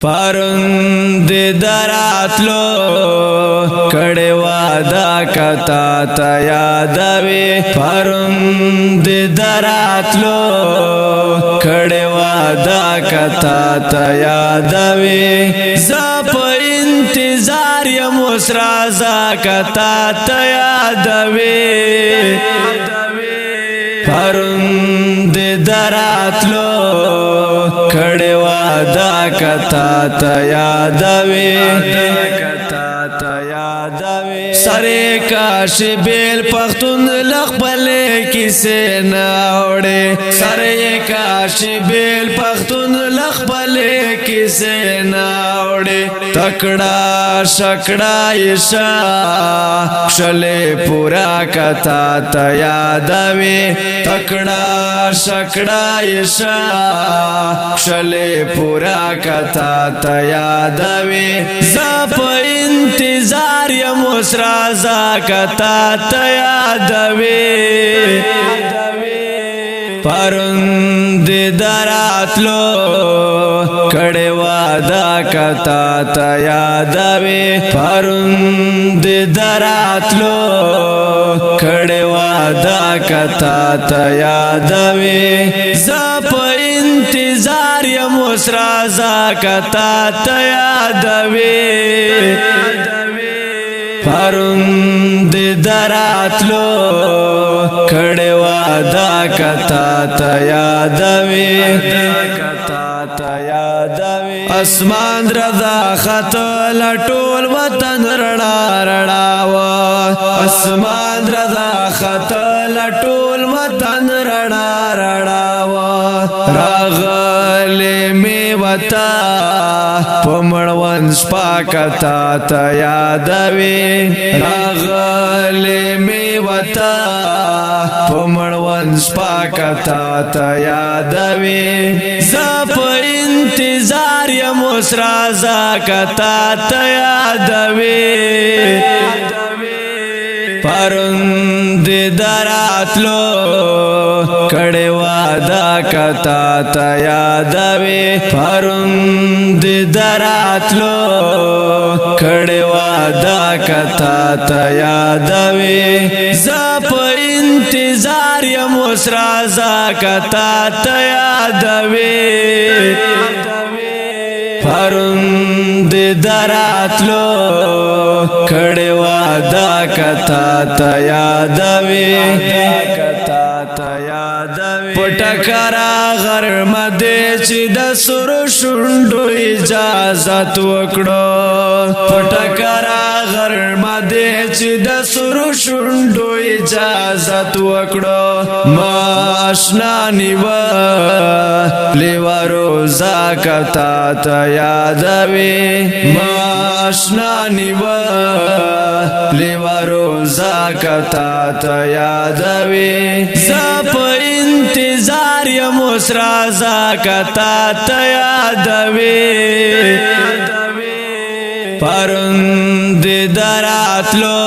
پرند دراتلو کڑے وعدہ کتا تا یادوی پرند دراتلو کڑے وعدہ کتا تا یادوی زپ انتظار یم اس رازا کتا تا یادوی پرند دراتلو کڑے وعدہ کتا تا یادوی سرے کاش بیل پختون لخبلے کسے ناوڑے سرے کاش بیل پختون لخبلے کسے ناوڑے تکڑا شکڑا یشا شلے پورا کتا تا یادوی تکڑا شکڑا یشا شلے پورا کتا تا یادوی زپ انتظار یم اس رازا کتا تا یادوی پرند دراتلو کڑے وعدہ کتا تا یادوی پرند دراتلو کڑے وعدہ کتا تا یادوی زپ انتظار یم اس رازا کتا تا یادوی پرند دراتلو کڑے وعدہ کتا تا یادوی اسمان رضا خط لٹول وطن رڑا رڑاوا اسمان رضا خط لٹول وطن رڑا رڑاوا راغلے میں وطا پمڑون شپا کتا تا یادوی راغلے میں وطا پمڑون شپا کتا تا یادوی زپ انتظار یم اس رازا کتا تا یادوی پرند دراتلو کڑے وعدہ کتا تا یادوی پرند دراتلو کڑے وعدہ کتا تا یادوی زپ انتظار یم اس رازا کتا تا یادوی پرند دراتلو کڑے وعدہ کتا تا یادوی پٹکرا غرم دے چی د سر شنڈو اجازت وکڑو پٹکرا غرم دے چی د سر شنڈو اجازت وکڑو ماشنا نیوا لیوا روزا کتا تا یادوی ماشنا نیوا لیوا روزا کتا تا یادوی زپ انتظار یم اس رازا کتا تا یادوی پرند دراتلو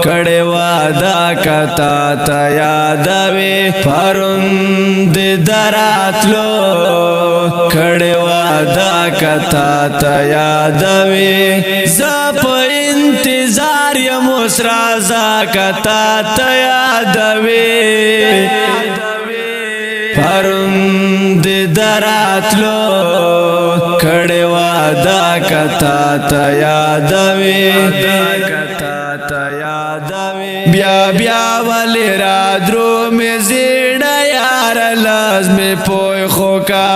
کڑے وعدہ کتا تا یادوی پرند دراتلو کڑے وعدہ کتا تا یادوی زپ انتظار یم اس رازا کتا تا یادوی پرند دراتلو کڑے وعدہ کتا تا یادوی بیا بیا والی را درو میں زیڑا یار لازم پوئی خوکا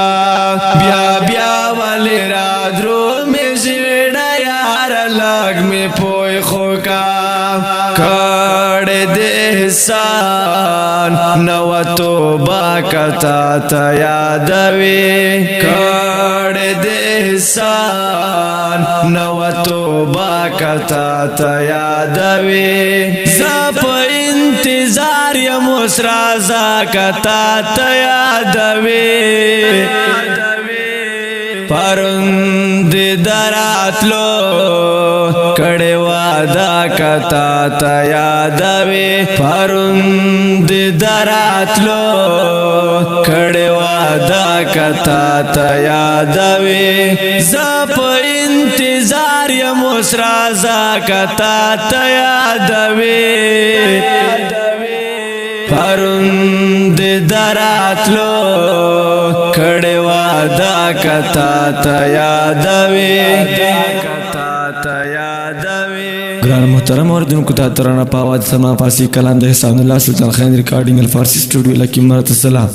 بیا بیا والی را درو میں زیڑا یار لگ میں پوئی خوکا کڑے دے حسان نو توبہ کتا تا یادوی کڑے دے حسان نو توبہ کتا تا یادوی زپ انتظار یم اس رازا کتا تا یادوی پرون دی دراتلو کڑی وادا کتا تا یادوی پرون دی دراتلو کڑی وادا کتا تا یادوی زپ انتظار یم اس رازا کتا تا یادوی پرون دی دراتلو کڑی وادا کتا تا یادوی گران محترم اوردونکو کو تا ترانا پاواد سما فارسی کلام د حسام الله سلطان خان ریکارډینګ الفارسی سټوډیو لکی مرته سلام